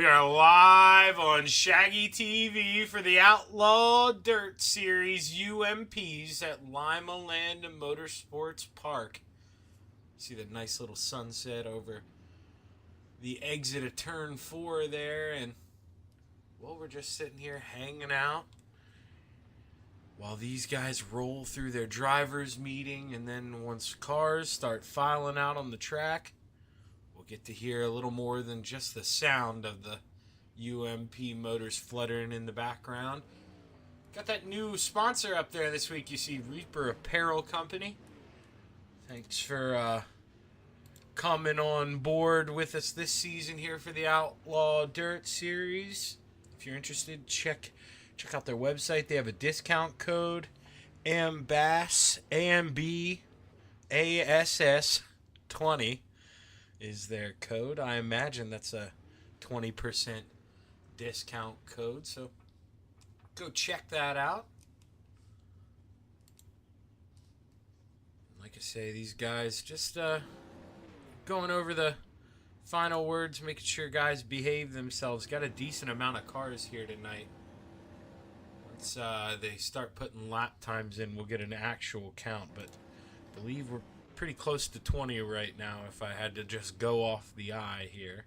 We are live on Shaggy TV for the Outlaw Dirt Series UMPs at Lima Land Motorsports Park. See that nice little sunset over the exit of turn 4 there, and well, we're just sitting here hanging out while these guys roll through their drivers meeting, and then once cars start filing out on the track, we'll get to hear a little more than just the sound of the UMP motors fluttering in the background. Got that new sponsor up there this week. You see Reaper Apparel Company. Thanks for coming on board with us this season here for the Outlaw Dirt Series. If you're interested, check out their website. They have a discount code. AMBASS, AMBASS 20 is their code. I imagine that's a 20% discount code, so go check that out. Like I say, these guys just going over the final words, making sure guys behave themselves. Got a decent amount of cars here tonight. Once they start putting lap times in, we'll get an actual count, but I believe we're pretty close to 20 right now if I had to just go off the eye here.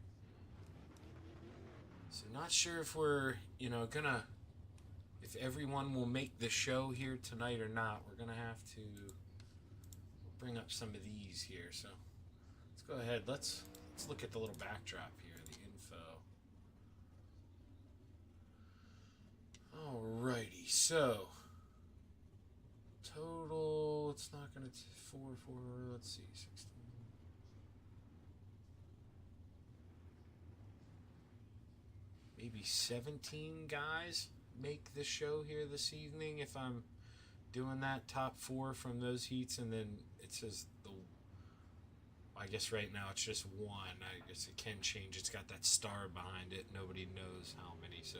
So not sure if we're, if everyone will make the show here tonight or not. We're going to have to bring up some of these here. So let's go ahead. Let's look at the little backdrop here, the info. Alrighty, so total, it's not going to, 4, let's see, 16. Maybe 17 guys make the show here this evening if I'm doing that top 4 from those heats, and then it says I guess right now it's just 1. I guess it can change. It's got that star behind it. Nobody knows how many, so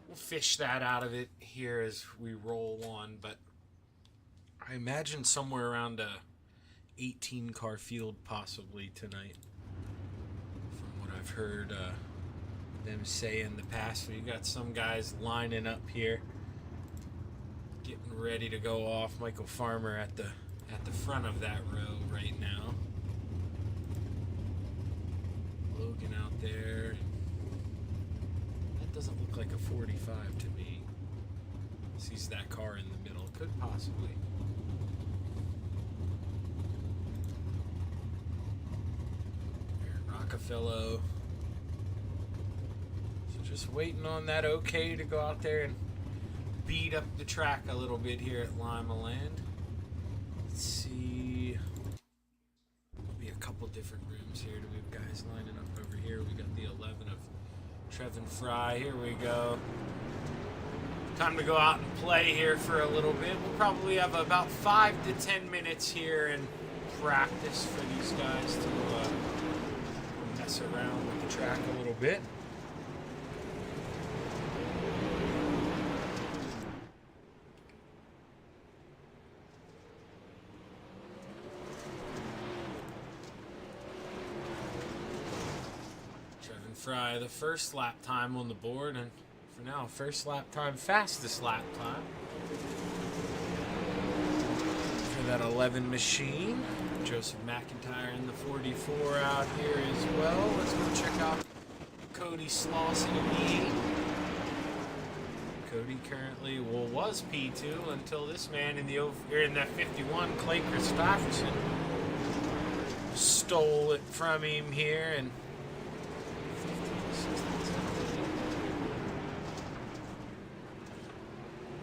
we'll fish that out of it here as we roll on, but I imagine somewhere around a 18 car field possibly tonight from what I've heard them say in the past. We got some guys lining up here, getting ready to go off. Michael Farmer at the front of that row right now. Logan out there. That doesn't look like a 45 to me. Sees that car in the middle. Could possibly. Aaron Rockefeller. Just waiting on that okay to go out there and beat up the track a little bit here at Lima Land. Let's see. There'll be a couple different rooms here. Do we have guys lining up over here? We got the 11 of Trevin Fry. Here we go. Time to go out and play here for a little bit. We'll probably have about 5 to 10 minutes here in practice for these guys to mess around with the track a little bit. Fry, the first lap time on the board, and for now, first lap time, fastest lap time for that 11 machine. Joseph McIntyre in the 44 out here as well. Let's go check out Cody Slauson in the 8. Cody currently, was P2 until this man in that 51, Clay Christopherson, stole it from him here, and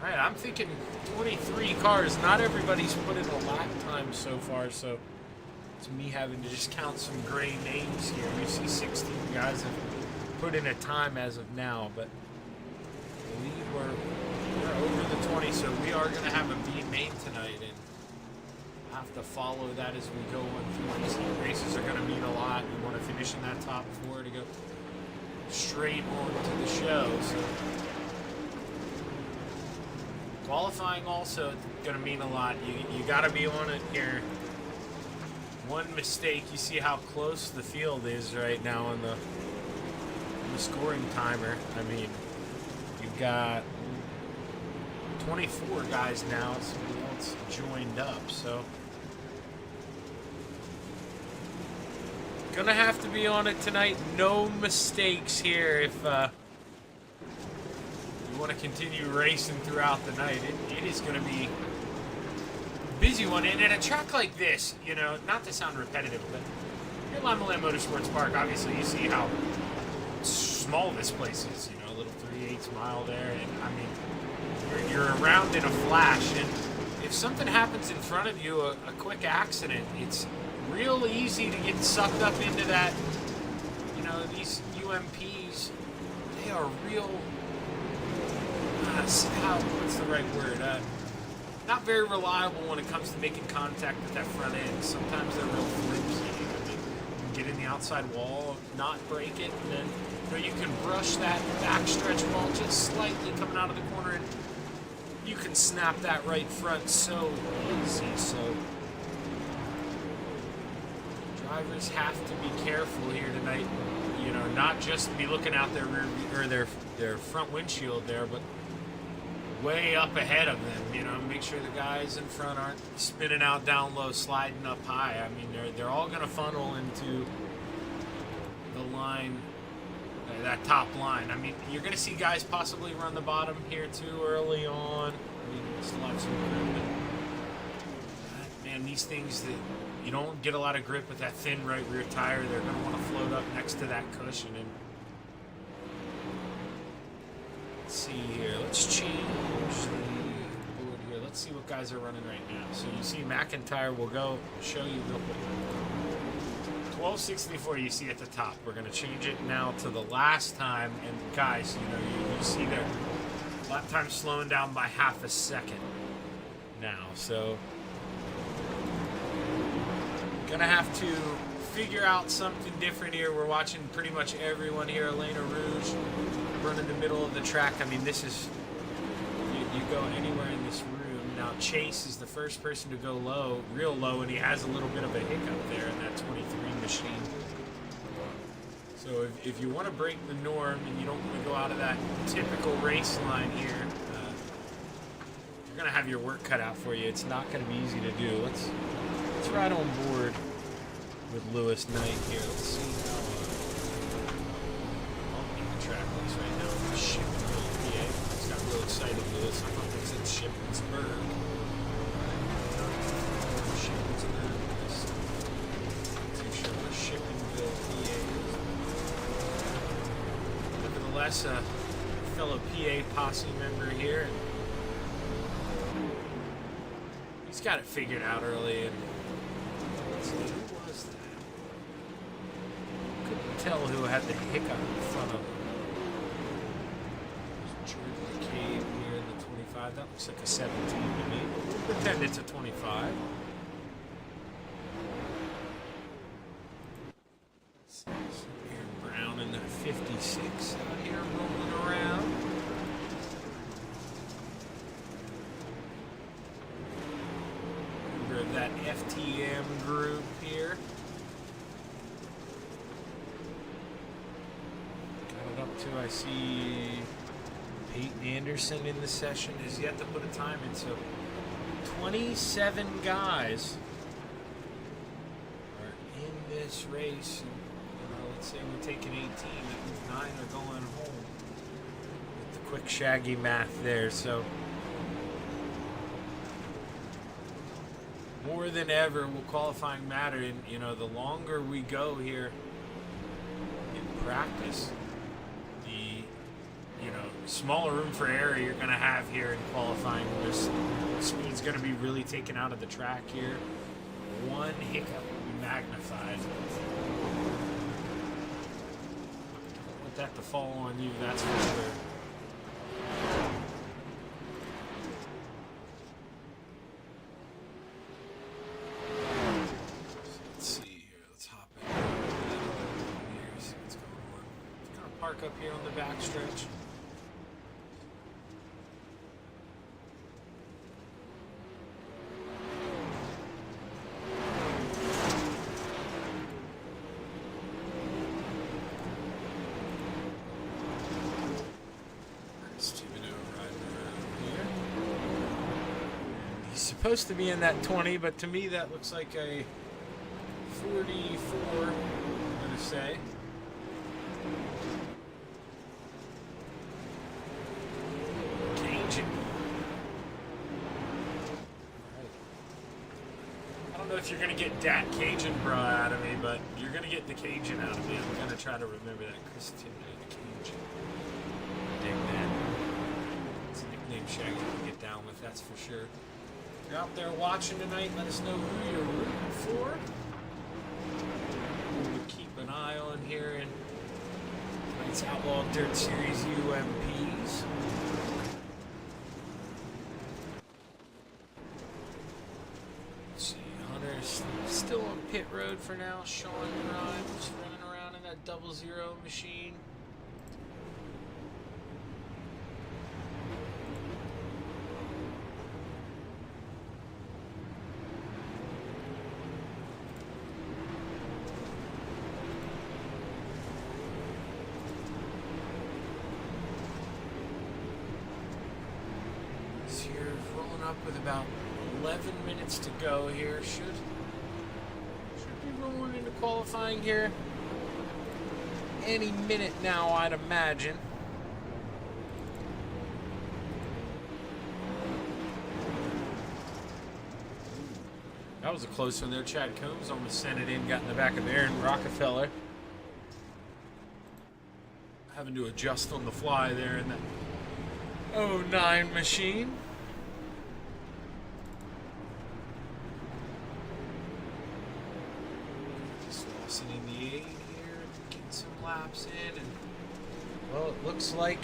alright, I'm thinking 23 cars. Not everybody's put in a lap time so far, so it's me having to just count some gray names here. We see 16 guys have put in a time as of now, but I believe we're over the 20, so we are going to have a B main tonight, and have to follow that as we go on through. These races are going to mean a lot. We want to finish in that top 4 to go straight on to the show, so qualifying also going to mean a lot. You got to be on it here. One mistake, you see how close the field is right now on the the scoring timer. I mean, you've got 24 guys now. Somebody else joined up, so gonna have to be on it tonight. No mistakes here if you want to continue racing throughout the night. It is going to be a busy one. And at a track like this, you know, not to sound repetitive, but here at Lima Land Motorsports Park, obviously you see how small this place is. You know, a little 3/8 mile there. And, I mean, you're around in a flash. And if something happens in front of you, a quick accident, it's real easy to get sucked up into that. You know, these UMPs, they are real, what's the right word? Not very reliable when it comes to making contact with that front end. Sometimes they're real flimsy. I mean, you can get in the outside wall, not break it, and then you can brush that backstretch wall just slightly coming out of the corner, and you can snap that right front so easy. So drivers have to be careful here tonight. You know, not just be looking out their rear or their front windshield there, but way up ahead of them. You know, make sure the guys in front aren't spinning out down low, sliding up high. I mean, they're all going to funnel into the line, that top line. I mean, you're going to see guys possibly run the bottom here too early on. I mean, still have some grip. Man, these things that you don't get a lot of grip with that thin right rear tire, they're going to want to float up next to that cushion. And let's see here. Let's change the board here. Let's see what guys are running right now. So you see McIntyre will go show you real quick. 1264 you see at the top. We're going to change it now to the last time. And guys, you know, you see their lap time slowing down by half a second now. So gonna have to figure out something different here. We're watching pretty much everyone here. Elena Rouge running the middle of the track. I mean, this is, you go anywhere in this room. Now Chase is the first person to go low, real low, and he has a little bit of a hiccup there in that 23 machine. So if you want to break the norm and you don't want to go out of that typical race line here, you're gonna have your work cut out for you. It's not gonna be easy to do. Let's ride on board with Lewis Knight here. Let's see how the track looks right now. Shippensburg, PA. It's got real excited, Lewis. I thought they said Shippensburg. Shippensburg. Not too sure where Shippenville, PA is. Nevertheless, a fellow PA posse member here. He's got it figured out early. And who was that? Couldn't tell who had the hiccup in front of him. George McCabe here in the 25. That looks like a 17 to me. We'll pretend it's a 25. Aaron Brown in the 56 out here rolling around. Of that FTM group here. Got it up to, I see Peyton Anderson in the session, has yet to put a time in. So 27 guys are in this race. And, you know, let's say we're taking 18, that means 9 are going home. With the quick shaggy math there. So more than ever will qualifying matter, and you know, the longer we go here in practice, the smaller room for error you're going to have here in qualifying. This speed's going to be really taken out of the track here. One hiccup will be magnified. Don't want that to fall on you, that's for sure. Up here on the backstretch. supposed to be in that 20, but to me that looks like a 44, I'm going to say. Cajun. I don't know if you're going to get that Cajun bra out of me, but you're going to get the Cajun out of me. I'm going to try to remember that. Chris Timney, the Cajun. Dig that. It's a nickname Shaggy can get down with, that's for sure. If you're out there watching tonight, let us know who you're rooting for. We'll keep an eye on here in tonight's Outlaw Dirt Series UMPs. Let's see, Hunter's still on pit road for now. Sean Grimes running around in that 00 machine. Up with about 11 minutes to go here. Should be rolling into qualifying here any minute now, I'd imagine. That was a close one there. Chad Combs almost sent it in, got in the back of Aaron Rockefeller. Having to adjust on the fly there in that 09 machine. In the 8 here, getting some laps in, and well, it looks like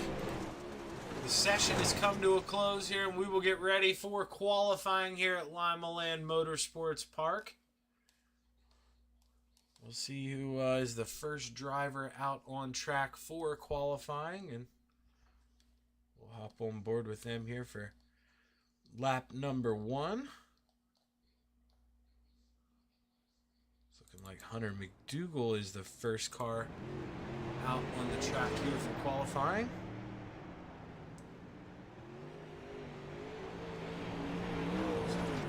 the session has come to a close here, and we will get ready for qualifying here at Lima Land Motorsports Park. We'll see who is the first driver out on track for qualifying, and we'll hop on board with them here for lap number 1. Like Hunter McDougal is the first car out on the track here for qualifying.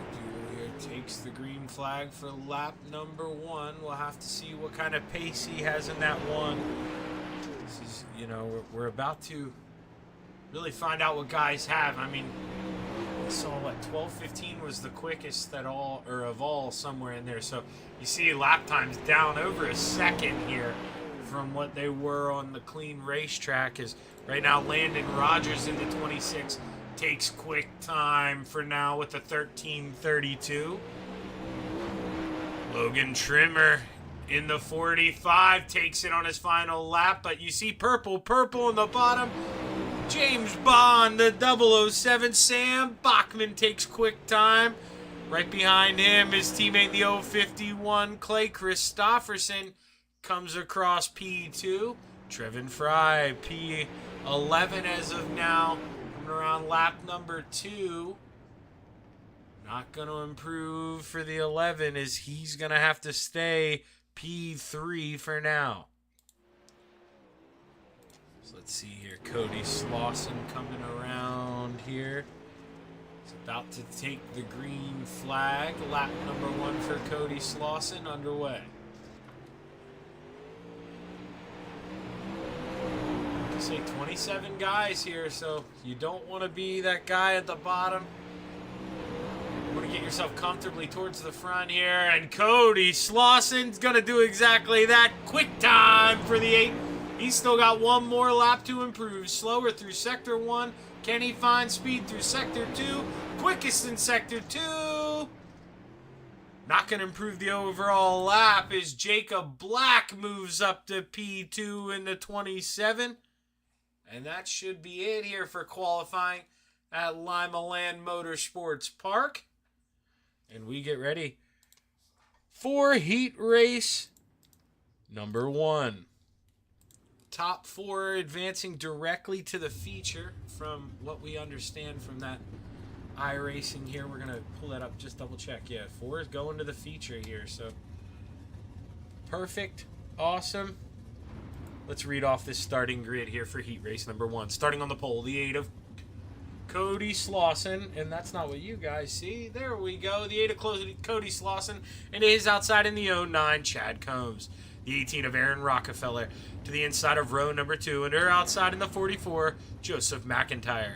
McDougal here takes the green flag for lap number 1. We'll have to see what kind of pace he has in that one. This is, you know, we're about to really find out what guys have. I mean, we saw what 12:15 was the quickest at all, or of all, somewhere in there. So you see lap times down over a second here from what they were on the clean racetrack. Is right now Landon Rogers in the 26 takes quick time for now with the 13:32. Logan Trimmer in the 45 takes it on his final lap, but you see purple in the bottom. James Bond, the 007. Sam Bachman takes quick time. Right behind him, his teammate, the 051, Clay Christofferson, comes across P2. Trevin Fry, P11 as of now, coming around lap number 2. Not going to improve for the 11 as he's going to have to stay P3 for now. Let's see here. Cody Slauson coming around here. He's about to take the green flag. Lap number 1 for Cody Slauson underway. Like I say, 27 guys here, so you don't want to be that guy at the bottom. You want to get yourself comfortably towards the front here, and Cody Slauson's going to do exactly that. Quick time for the 8. He's still got one more lap to improve. Slower through Sector 1. Can he find speed through Sector 2? Quickest in Sector 2. Not going to improve the overall lap as Jacob Black moves up to P2 in the 27. And that should be it here for qualifying at Lima Land Motorsports Park. And we get ready for heat race number 1. Top 4 advancing directly to the feature from what we understand from that iRacing here. We're going to pull that up, just double check. Yeah, 4 is going to the feature here. So perfect. Awesome. Let's read off this starting grid here for heat race number 1. Starting on the pole, the 8 of Cody Slauson, and that's not what you guys see. There we go. The 8 of Cody Slauson, and it is outside in the 09, Chad Combs. The 18 of Aaron Rockefeller to the inside of row number 2, and her outside in the 44, Joseph McIntyre.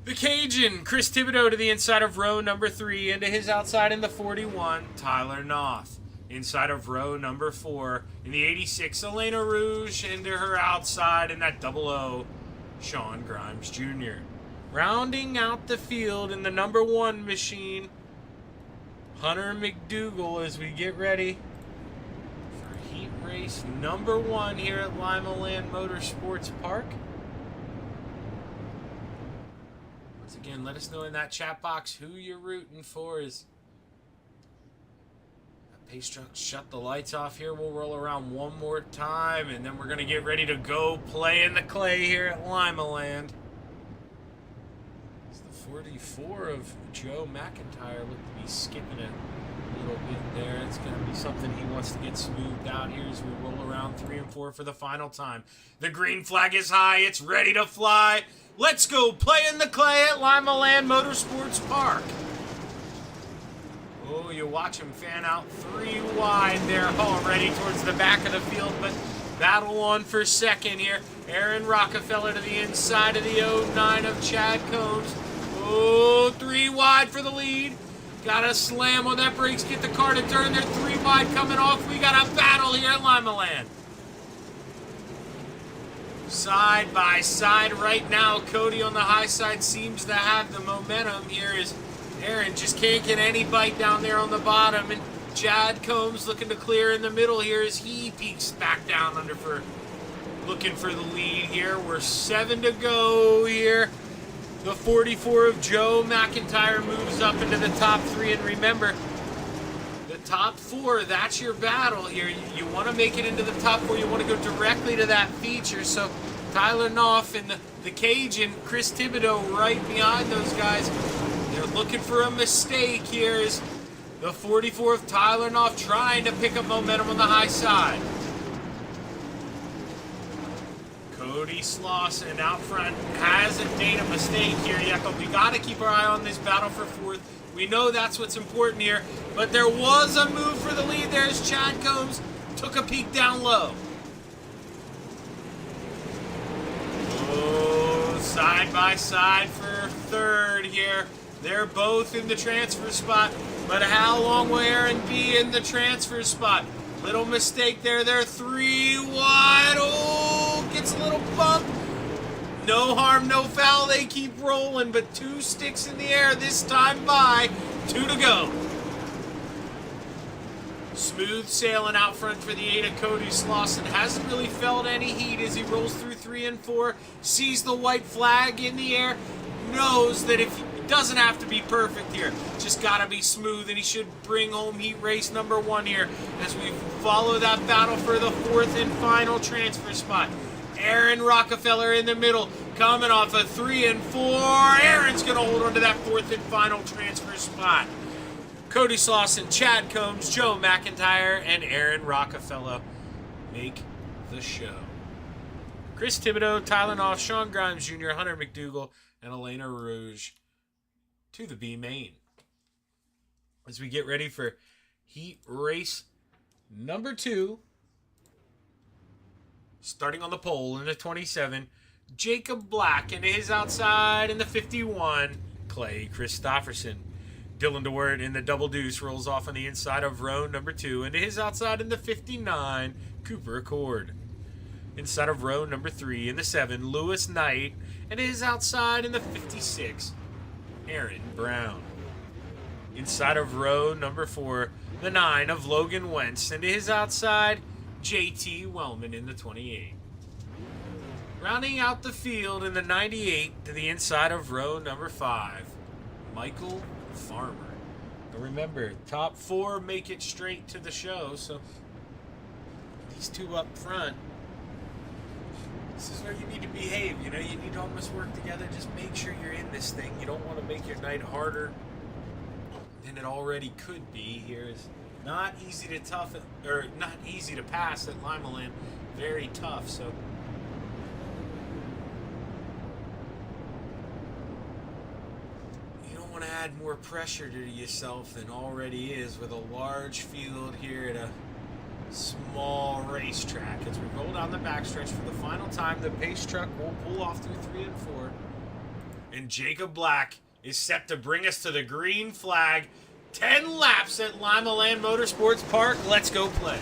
The Cajun, Chris Thibodeau to the inside of row number 3, into his outside in the 41, Tyler Noth. Inside of row number 4, in the 86, Elena Rouge, into her outside in that 00, Sean Grimes Jr. Rounding out the field in the number 1 machine, Hunter McDougal, as we get ready for heat race number 1 here at Lima Land Motorsports Park. Once again, let us know in that chat box who you're rooting for. Is that pace truck shut the lights off here? We'll roll around one more time, and then we're going to get ready to go play in the clay here at Lima Land. 44 of Joe McIntyre looked to be skipping it a little bit there. It's going to be something he wants to get smoothed out here as we roll around 3 and 4 for the final time. The green flag is high. It's ready to fly. Let's go play in the clay at Lima Land Motorsports Park. Oh, you watch him fan out 3 wide there already towards the back of the field, but battle on for second here. Aaron Rockefeller to the inside of the 09 of Chad Combs. Oh, 3 wide for the lead. Got to slam on that brakes, get the car to turn. They're 3 wide coming off. We got a battle here at Lima Land. Side by side right now. Cody on the high side seems to have the momentum here as Aaron just can't get any bite down there on the bottom. And Chad Combs looking to clear in the middle here as he peeks back down under for looking for the lead here. We're 7 to go here. The 44 of Joe McIntyre moves up into the top 3. And remember, the top 4, that's your battle here. You want to make it into the top 4. You want to go directly to that feature. So Tyler Noth and the Cajun, Chris Thibodeau right behind those guys. They're looking for a mistake here as the 44 of Tyler Noth trying to pick up momentum on the high side. Cody Slauson out front hasn't made a mistake here yet, but we got to keep our eye on this battle for 4th. We know that's what's important here, but there was a move for the lead there as Chad Combs took a peek down low. Oh, side by side for 3rd here. They're both in the transfer spot, but how long will Aaron be in the transfer spot? Little mistake there. They're 3 wide. Oh, gets a little bump. No harm, no foul. They keep rolling, but 2 sticks in the air this time by. 2 to go. Smooth sailing out front for the 8 of Cody Slauson. Hasn't really felt any heat as he rolls through 3 and 4. Sees the white flag in the air. Knows that if it doesn't have to be perfect here, just got to be smooth, and he should bring home heat race number 1 here as we follow that battle for the 4th and final transfer spot. Aaron Rockefeller in the middle, coming off a 3 and 4. Aaron's going to hold on to that 4th and final transfer spot. Cody Slauson, Chad Combs, Joe McIntyre, and Aaron Rockefeller make the show. Chris Thibodeau, Tyler Noth, Sean Grimes Jr., Hunter McDougal, and Elena Rouge to the B main. As we get ready for heat race number 2. Starting on the pole in the 27, Jacob Black, and his outside in the 51, Clay Christopherson. Dylan DeWert in the double deuce rolls off on the inside of row number 2, and his outside in the 59, Cooper Accord. Inside of row number 3 in the 7, Lewis Knight, and his outside in the 56, Aaron Brown. Inside of row number 4, the 9 of Logan Wentz, and his outside, JT Wellman in the 28. Rounding out the field in the 98 to the inside of row number 5, Michael Farmer. And remember, top 4 make it straight to the show, so these 2 up front, this is where you need to behave. You know, you need to almost work together. Just make sure you're in this thing. You don't want to make your night harder than it already could be. Here is not easy to pass at Lima Land. Very tough. So more pressure to yourself than already is with a large field here at a small racetrack. As we roll down the backstretch for the final time, the pace truck will pull off through 3 and 4. And Jacob Black is set to bring us to the green flag. 10 laps at Lima Land Motorsports Park. Let's go play.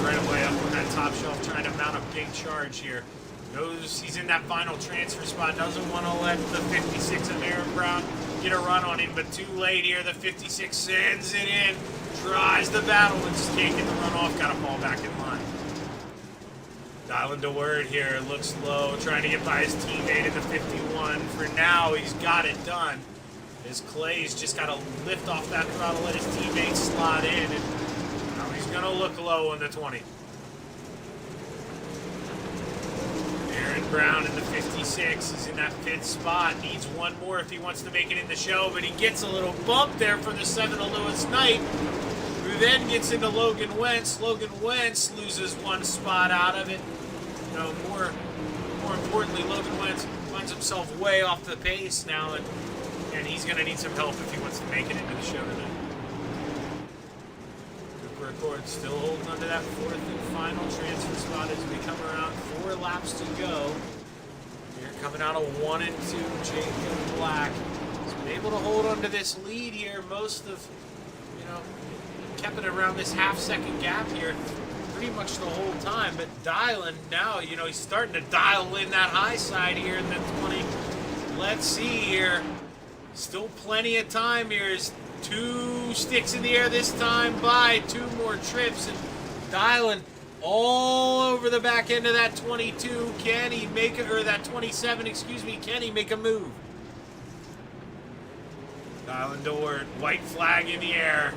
Right away up on that top shelf, trying to mount a big charge here. Knows he's in that final transfer spot. Doesn't want to let the 56 of Aaron Brown get a run on him, but too late here. The 56 sends it in, tries the battle, and just can't get the run off. Got to fall back in line. Dialing to word here, looks low, trying to get by his teammate in the 51. For now, he's got it done. As Clay's just got to lift off that throttle, let his teammate slide in, and now he's going to look low on the 20. Aaron Brown in the 56 is in that 5th spot. Needs one more if he wants to make it in the show, but he gets a little bump there for the 7 of Lewis Knight, who then gets into Logan Wentz. Logan Wentz loses 1 spot out of it. You know, more importantly, Logan Wentz finds himself way off the pace now, and he's going to need some help if he wants to make it into the show tonight. Cooper Accord still holding onto that 4th and final transfer spot as we come around 4 laps to go. Here coming out of 1 and 2, Jacob Black has been able to hold onto this lead here most of, kept it around this half-second gap here pretty much the whole time. But dialing now, he's starting to dial in that high side here in the 20. Let's see here. Still plenty of time here. Is 2 sticks in the air this time by 2 more trips, and dialing all over the back end of that 22. Can he make it, or that 27, excuse me, can he make a move? Dialing to word, white flag in the air.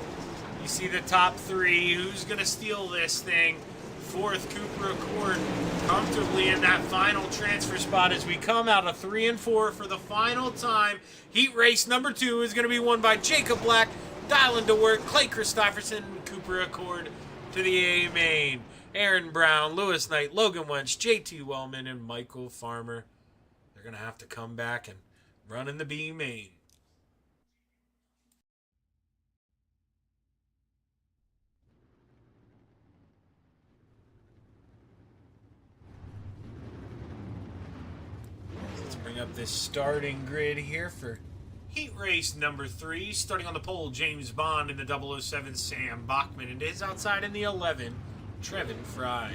You see the top 3. Who's going to steal this thing? 4th, Cooper Accord comfortably in that final transfer spot as we come out of 3 and 4 for the final time. Heat race number 2 is going to be won by Jacob Black, Dylan DeWert, Clay Christopherson, Cooper Accord to the A main. Aaron Brown, Lewis Knight, Logan Wentz, JT Wellman, and Michael Farmer. They're going to have to come back and run in the B main. Bring up this starting grid here for heat race number 3. Starting on the pole, James Bond in the 007, Sam Bachman. And his outside in the 11, Trevin Fry.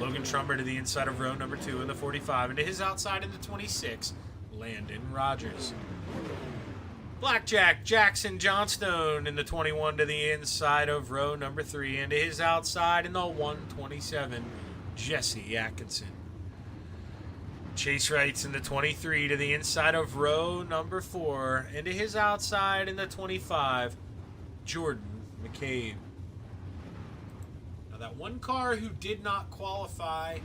Logan Trumber to the inside of row number 2 in the 45. And to his outside in the 26, Landon Rogers. Blackjack Jackson Johnstone in the 21 to the inside of row number 3. And to his outside in the 127, Jesse Atkinson. Chase Wright's in the 23 to the inside of row number 4. And to his outside in the 25, Jordan McCabe. Now that one car who did not qualify,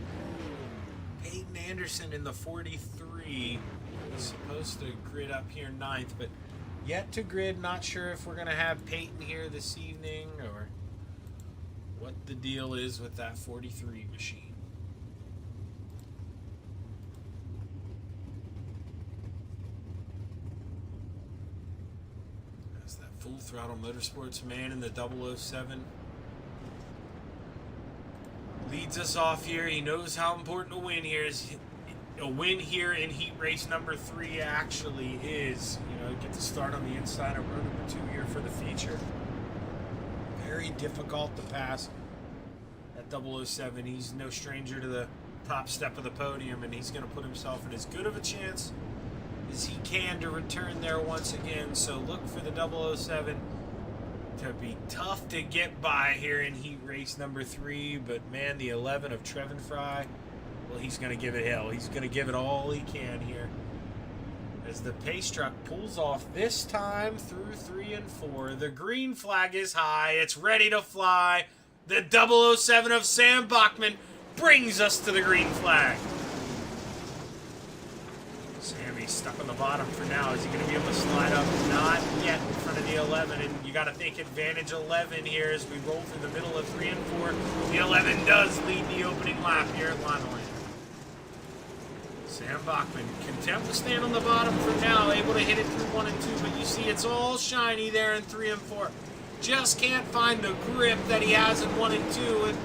Peyton Anderson in the 43. He's supposed to grid up here 9th, but yet to grid. Not sure if we're going to have Peyton here this evening or what the deal is with that 43 machine. Full Throttle Motorsports man in the 007 leads us off here. He knows how important a win here is. A win here in heat race number 3 actually is. Get to start on the inside of row number 2 here for the feature. Very difficult to pass at 007. He's no stranger to the top step of the podium, and he's going to put himself in as good of a chance as he can to return there once again. So look for the 007 to be tough to get by here in heat race number 3. But man, the 11 of Trevin Fry, well, he's going to give it hell. He's going to give it all he can here as the pace truck pulls off this time through 3 and 4. The green flag is high. It's ready to fly. The 007 of Sam Bachman brings us to the green flag. Sammy's stuck on the bottom for now. Is he going to be able to slide up? Not yet in front of the 11. And you got to think advantage 11 here as we roll through the middle of 3 and 4. The 11 does lead the opening lap here at Lima Land. Sam Bachman content to stand on the bottom for now, able to hit it through 1 and 2, but you see it's all shiny there in 3 and 4. Just can't find the grip that he has in 1 and 2. And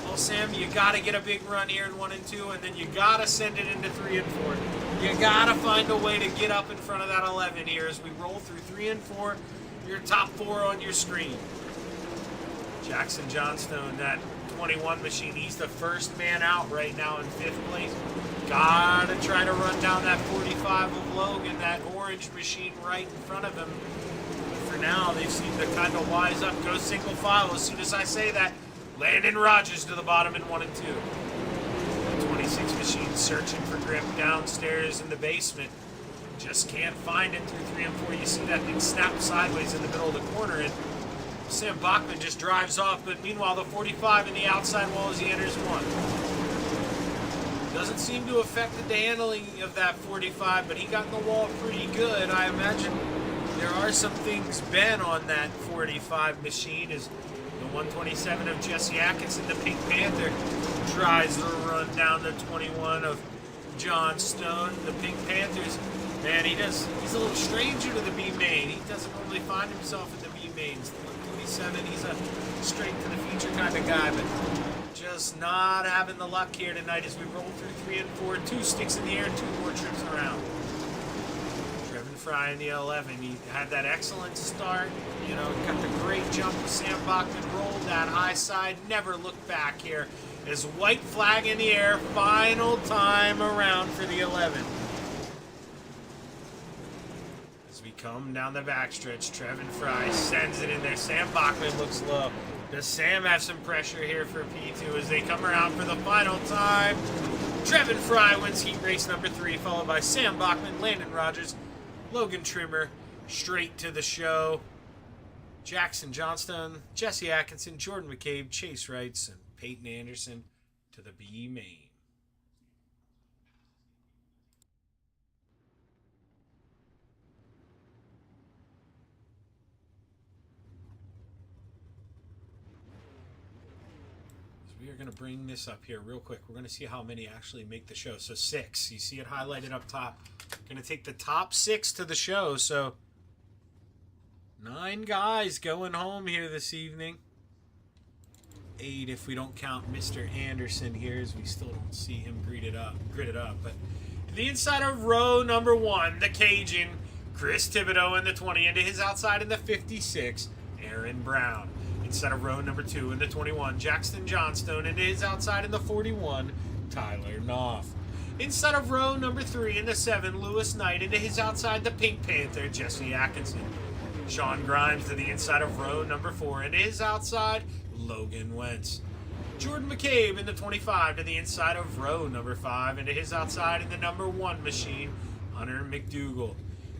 well, Sam, you got to get a big run here in 1 and 2, and then you got to send it into 3 and 4. You got to find a way to get up in front of that 11 here as we roll through 3 and 4. Your top 4 on your screen. Jackson Johnstone, that 21 machine, he's the first man out right now in 5th place. Gotta try to run down that 45 of Logan, that orange machine right in front of him. But for now, they seem to kind of wise up, go single file. As soon as I say that, Landon Rogers to the bottom in 1 and 2. The 26 machine searching for grip downstairs in the basement. Just can't find it through 3 and 4. You see that thing snap sideways in the middle of the corner, and Sam Bachman just drives off, but meanwhile the 45 in the outside wall as he enters 1. Doesn't seem to affect the handling of that 45, but he got in the wall pretty good. I imagine there are some things bent on that 45 machine as the 127 of Jesse Atkinson, the Pink Panther, tries to run down the 21 of John Stone. The Pink Panthers, man, he's a little stranger to the B main. He doesn't normally find himself in the B mains. The 127, he's a straight to the feature kind of guy, but just not having the luck here tonight as we roll through 3 and 4. 2 sticks in the air, 2 more trips around. Trevin Fry in the 11. He had that excellent start. You know, got the great jump with Sam Bachman, rolled that high side, never looked back here. As white flag in the air, final time around for the 11. As we come down the backstretch, Trevin Fry sends it in there. Sam Bachman looks low. Does Sam have some pressure here for P2 as they come around for the final time? Trevin Fry wins heat race number 3, followed by Sam Bachman, Landon Rogers, Logan Trimmer, straight to the show. Jackson Johnstone, Jesse Atkinson, Jordan McCabe, Chase Wrights, and Peyton Anderson to the B main. We are going to bring this up here real quick. We're going to see how many actually make the show. So 6. You see it highlighted up top. Going to take the top 6 to the show. So 9 guys going home here this evening. 8 if we don't count Mr. Anderson here, as we still don't see him gridded up. But the inside of row number 1, the Cajun, Chris Thibodeau in the 20. Into his outside in the 56, Aaron Brown. Inside of row number 2 in the 21, Jackson Johnstone. Into his outside in the 41, Tyler Knopf. Inside of row number 3 in the 7, Lewis Knight. Into his outside, the Pink Panther, Jesse Atkinson. Sean Grimes to the inside of row number 4. Into his outside, Logan Wentz. Jordan McCabe in the 25 to the inside of row number 5. Into his outside in the number 1 machine, Hunter McDougal.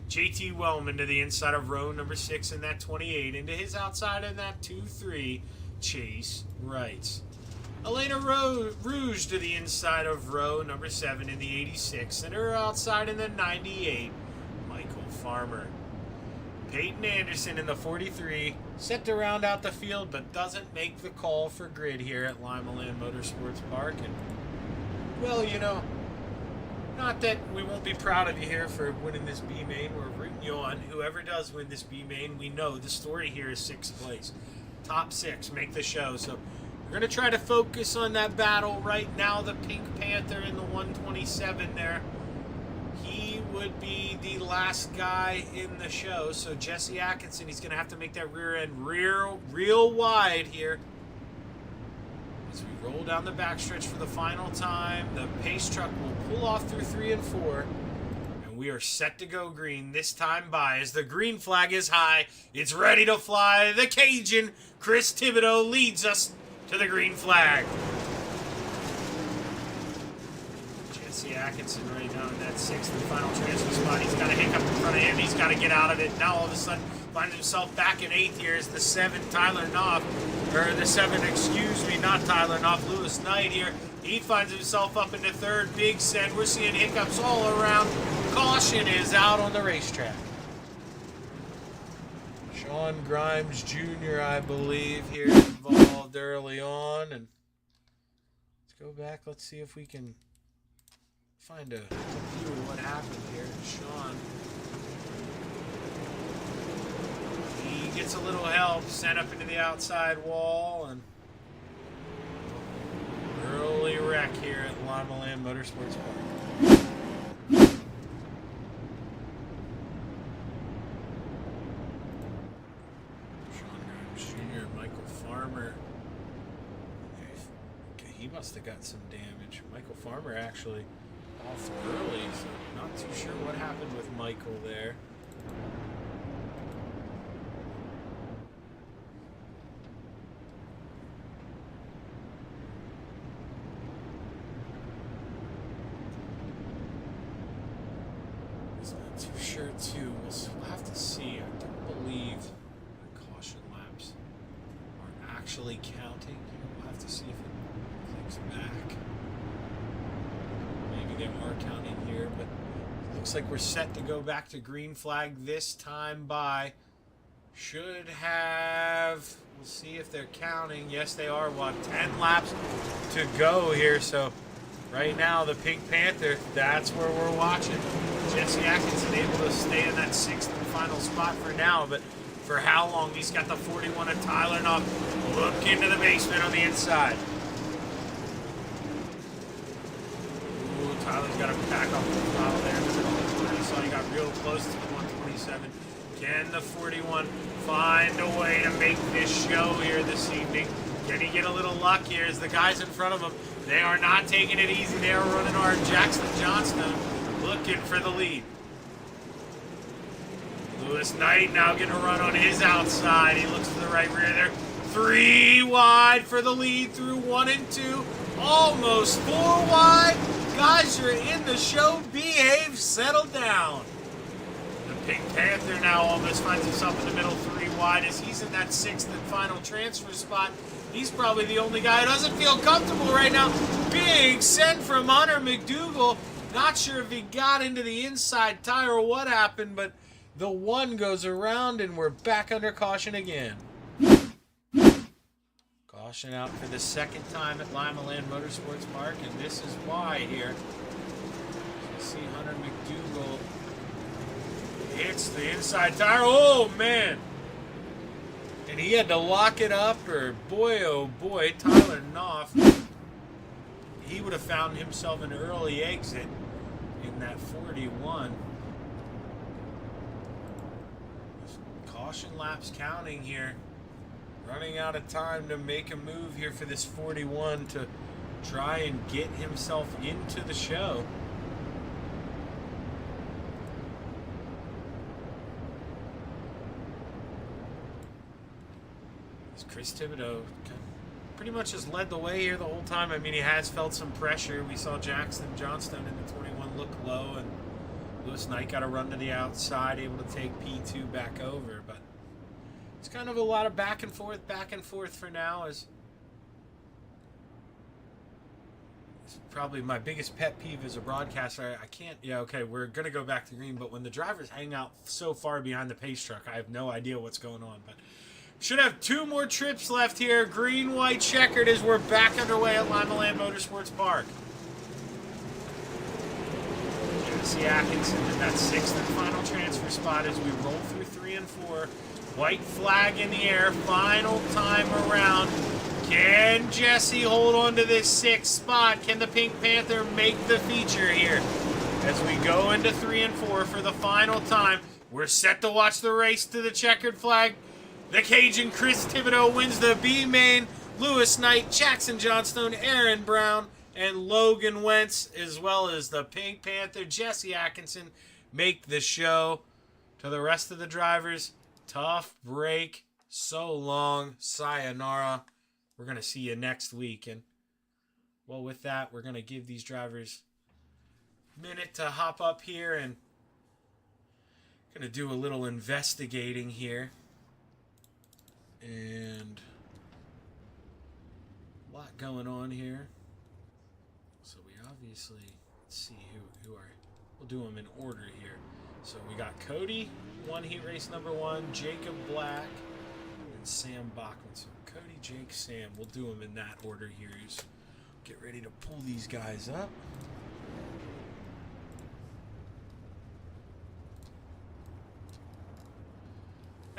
JT Wellman to the inside of row number 6 in that 28. Into his outside in that 2-3, Chase Wrights. Elena Rouge to the inside of row number 7 in the 86. And her outside in the 98, Michael Farmer. Peyton Anderson in the 43, set to round out the field, but doesn't make the call for grid here at Lima Land Motorsports Park. And, well, you know, not that we won't be proud of you here for winning this B main. We're rooting you on. Whoever does win this B main, we know the story here is 6th place. Top 6 make the show. So we're going to try to focus on that battle right now. The Pink Panther in the 127 there. He would be the last guy in the show. So Jesse Atkinson, he's going to have to make that rear end real wide here. As we roll down the backstretch for the final time, the pace truck will pull off through 3 and 4. And we are set to go green this time by as the green flag is high. It's ready to fly. The Cajun, Chris Thibodeau, leads us to the green flag. Jesse Atkinson right now in that 6th and final transfer spot. He's got a hiccup in front of him. He's got to get out of it. Now all of a sudden finds himself back in 8th here as the 7, Tyler Knopf. Or the 7, excuse me, not Tyler Knopf, Lewis Knight here. He finds himself up into 3rd. Big send. We're seeing hiccups all around. Caution is out on the racetrack. Sean Grimes Jr., I believe, here involved early on. And let's go back. Let's see if we can find a view of what happened here. Sean. He gets a little help, sent up into the outside wall, and early wreck here at Lima Land Motorsports Park. Sean Grimes Jr., Michael Farmer. Okay, he must have got some damage. Michael Farmer actually off early, so not too sure what happened with Michael there. Not too sure too. We'll have to see. I don't believe the caution laps are actually counting. We'll have to see if it clicks back. Maybe they are counting here, but it looks like we're set to go back to green flag this time by. Should have. We'll see if they're counting. Yes, they are. We'll have 10 laps to go here. So right now, the Pink Panther, that's where we're watching. Jesse Atkinson able to stay in that 6th and final spot for now, but for how long? He's got the 41 of Tyler Knopf. Look into the basement on the inside. Ooh, Tyler's got to back off the throttle there. You saw he got real close to the 127. Can the 41 find a way to make this show here this evening? Can he get a little luck here as the guys in front of him, they are not taking it easy. They are running hard. Jackson Johnstone looking for the lead. Lewis Knight now getting a run on his outside. He looks to the right rear there. 3 wide for the lead through 1 and 2. Almost 4 wide. Guys, you're in the show. Behave. Settle down. The Pink Panther now almost finds himself in the middle 3 wide as he's in that 6th and final transfer spot. He's probably the only guy who doesn't feel comfortable right now. Big send from Hunter McDougal. Not sure if he got into the inside tire or what happened, but the 1 goes around and we're back under caution again. Caution out for the 2nd time at Lima Land Motorsports Park, and this is why here. You see Hunter McDougal hits the inside tire. Oh, man. And he had to lock it up, or boy, oh boy, Tyler Knopf, he would have found himself an early exit in that 41. Caution laps counting here. Running out of time to make a move here for this 41 to try and get himself into the show. Chris Thibodeau pretty much has led the way here the whole time. I mean, he has felt some pressure. We saw Jackson Johnstone in the 21 look low, and Lewis Knight got a run to the outside, able to take P2 back over. But it's kind of a lot of back and forth for now. It's probably my biggest pet peeve as a broadcaster. I can't, yeah, okay, we're going to go back to green, but when the drivers hang out so far behind the pace truck, I have no idea what's going on. But should have 2 more trips left here. Green, white, checkered as we're back underway at Lima Land Motorsports Park. Jesse Atkinson in that 6th and final transfer spot as we roll through 3 and 4. White flag in the air. Final time around. Can Jesse hold on to this 6th spot? Can the Pink Panther make the feature here? As we go into 3 and 4 for the final time, we're set to watch the race to the checkered flag. The Cajun Chris Thibodeau wins the B main. Lewis Knight, Jackson Johnstone, Aaron Brown, and Logan Wentz, as well as the Pink Panther, Jesse Atkinson, make the show. To the rest of the drivers, tough break. So long. Sayonara. We're going to see you next week. And, well, with that, we're going to give these drivers a minute to hop up here and going to do a little investigating here. And a lot going on here. So we obviously, let's see who are, we'll do them in order here. So we got Cody, heat race number 1, Jacob Black, and Sam Bachman. So Cody, Jake, Sam, we'll do them in that order here. Just get ready to pull these guys up.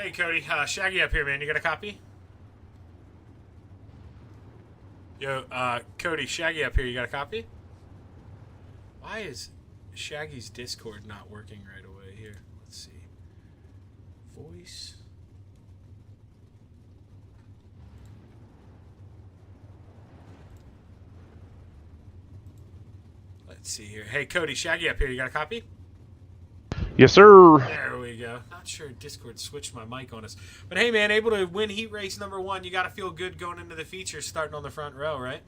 Hey, Cody. Shaggy up here, man. You got a copy? Yo, Cody, Shaggy up here. You got a copy? Why is Shaggy's Discord not working right away here? Let's see. Voice. Let's see here. Hey, Cody, Shaggy up here. You got a copy? Yes, sir. There we go. Not sure Discord switched my mic on us. But hey, man, able to win heat race number 1. You got to feel good going into the feature starting on the front row, right?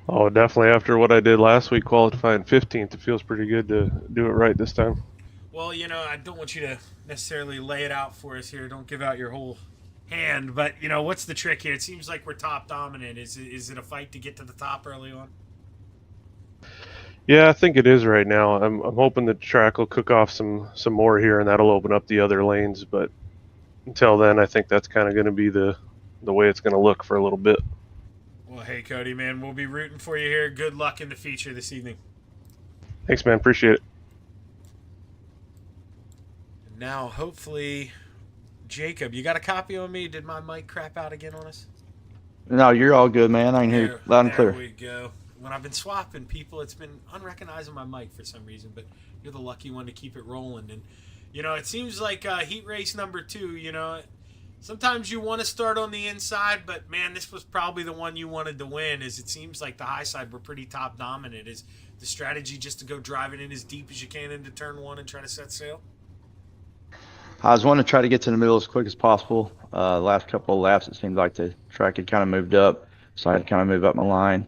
Oh, definitely. After what I did last week, qualifying 15th, it feels pretty good to do it right this time. Well, I don't want you to necessarily lay it out for us here. Don't give out your whole hand. But, what's the trick here? It seems like we're top dominant. Is it a fight to get to the top early on? Yeah, I think it is right now. I'm hoping the track will cook off some more here, and that'll open up the other lanes. But until then, I think that's kind of going to be the way it's going to look for a little bit. Well, hey, Cody, man, we'll be rooting for you here. Good luck in the feature this evening. Thanks, man. Appreciate it. Now, hopefully, Jacob, you got a copy on me? Did my mic crap out again on us? No, you're all good, man. I can hear you loud and clear. There we go. When I've been swapping people, it's been unrecognizable my mic for some reason, but you're the lucky one to keep it rolling. And, it seems like heat race number 2, sometimes you want to start on the inside, but, man, this was probably the one you wanted to win, as it seems like the high side were pretty top dominant. Is the strategy just to go drive it in as deep as you can into turn 1 and try to set sail? I was wanting to try to get to the middle as quick as possible. The last couple of laps, it seemed like the track had kind of moved up, so I had to kind of move up my line.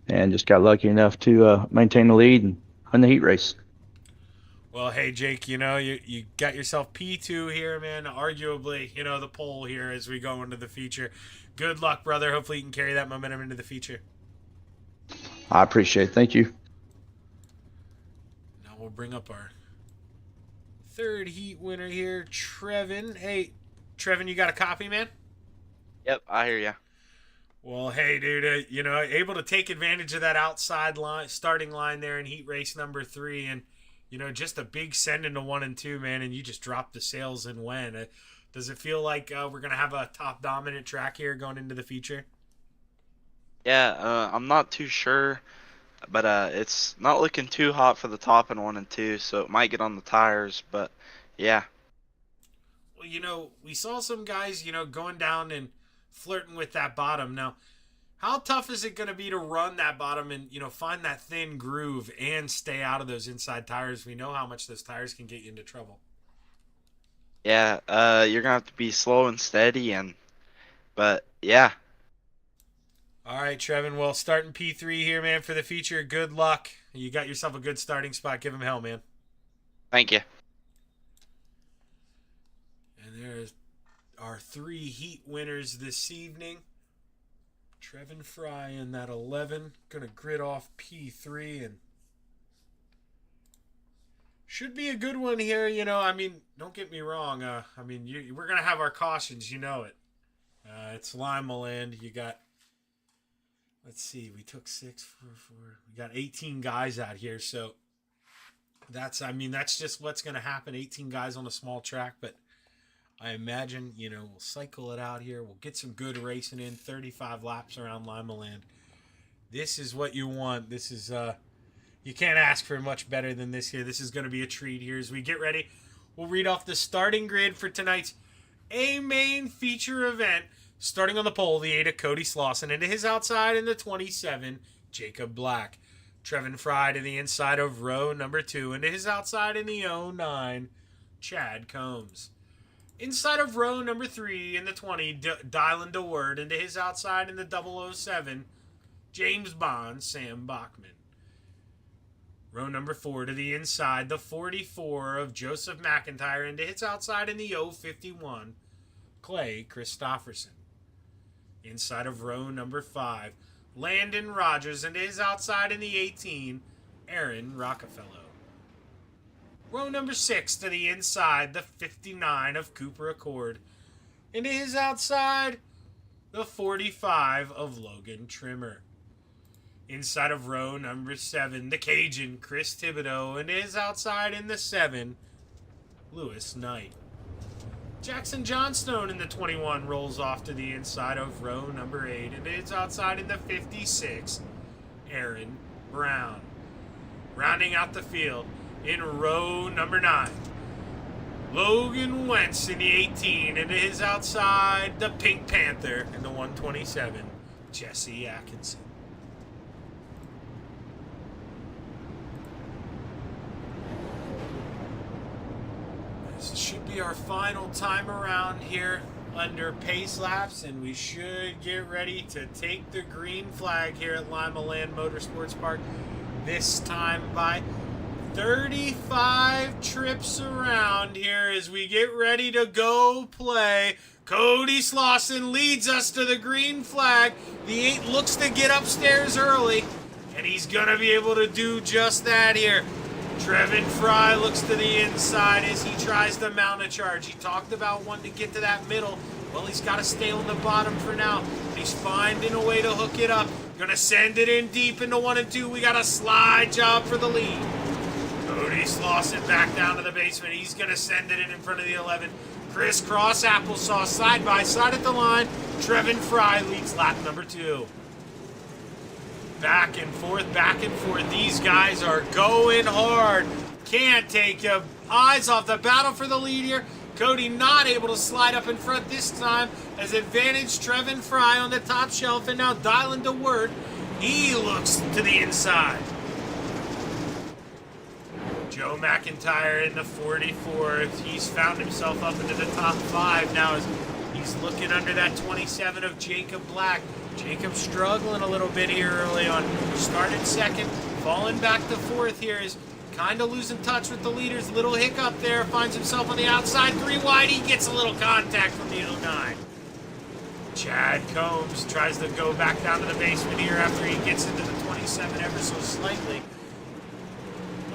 And just got lucky enough to maintain the lead and win the heat race. Well, hey, Jake, you got yourself P2 here, man. Arguably, the pole here as we go into the feature. Good luck, brother. Hopefully you can carry that momentum into the feature. I appreciate it. Thank you. Now we'll bring up our third heat winner here, Trevin. Hey, Trevin, you got a copy, man? Yep, I hear ya. Well, hey, dude, able to take advantage of that outside line, starting line there in heat race number 3, and just a big send into 1 and 2, man, and you just dropped the sails and win. Does it feel like we're gonna have a top dominant track here going into the feature? Yeah, I'm not too sure, but it's not looking too hot for the top in 1 and 2, so it might get on the tires, but yeah. Well, we saw some guys, going down and flirting with that bottom. Now, how tough is it going to be to run that bottom and, find that thin groove and stay out of those inside tires? We know how much those tires can get you into trouble. Yeah, you're going to have to be slow and steady, but yeah. All right, Trevin. Well, starting P3 here, man, for the feature. Good luck. You got yourself a good starting spot. Give him hell, man. Thank you. And there's our 3 heat winners this evening. Trevin Fry in that 11. Going to grid off P3 and should be a good one here. Don't get me wrong. We're going to have our cautions. You know it. It's Lima Land. You got, let's see, we took 6, 4, 4. We got 18 guys out here. So that's just what's going to happen. 18 guys on a small track, but I imagine, we'll cycle it out here. We'll get some good racing in, 35 laps around Lima Land. This is what you want. This is, you can't ask for much better than this here. This is going to be a treat here as we get ready. We'll read off the starting grid for tonight's A-Main feature event. Starting on the pole, the 8 of Cody Slauson. Into his outside in the 27, Jacob Black. Trevin Fry to the inside of row number 2. Into his outside in the 09, Chad Combs. Inside of row number 3 in the 20, Dylan DeWord. Into his outside in the 007, James Bond, Sam Bachman. Row number 4 to the inside, the 44 of Joseph McIntyre. Into his outside in the 051, Clay Christopherson. Inside of row number 5, Landon Rogers. Into his outside in the 18, Aaron Rockefeller. Row number 6 to the inside, the 59 of Cooper Accord. Into his outside, the 45 of Logan Trimmer. Inside of row number 7, the Cajun Chris Thibodeau. Into his outside in the 7, Lewis Knight. Jackson Johnstone in the 21 rolls off to the inside of row number 8, and it's outside in the 56. Aaron Brown. Rounding out the field in row number 9. Logan Wentz in the 18, and it is outside the Pink Panther in the 127. Jesse Atkinson. This should be our final time around here under pace laps, and we should get ready to take the green flag here at Lima Land Motorsports Park. This time by 35 trips around here as we get ready to go play. Cody Slauson leads us to the green flag. The 8 looks to get upstairs early, and he's going to be able to do just that here. Trevin Fry looks to the inside as he tries to mount a charge. He talked about wanting to get to that middle. Well, he's got to stay on the bottom for now. He's finding a way to hook it up. Gonna send it in deep into 1 and 2. We got a slide job for the lead. Cody Slauson back down to the basement. He's gonna send it in front of the 11. Crisscross applesauce side by side at the line. Trevin Fry leads lap number 2. Back and forth, back and forth. These guys are going hard. Can't take your eyes off the battle for the lead here. Cody not able to slide up in front this time as advantage Trevin Fry on the top shelf, and now Dylan DeWord. He looks to the inside. Joe McIntyre in the 44th. He's found himself up into the top 5 now as he's looking under that 27 of Jacob Black. Jacob struggling a little bit here early on. Started second, falling back to 4th here is kind of losing touch with the leaders. Little hiccup there. Finds himself on the outside. 3 wide. He gets a little contact from the 09. Chad Combs tries to go back down to the basement here after he gets into the 27 ever so slightly.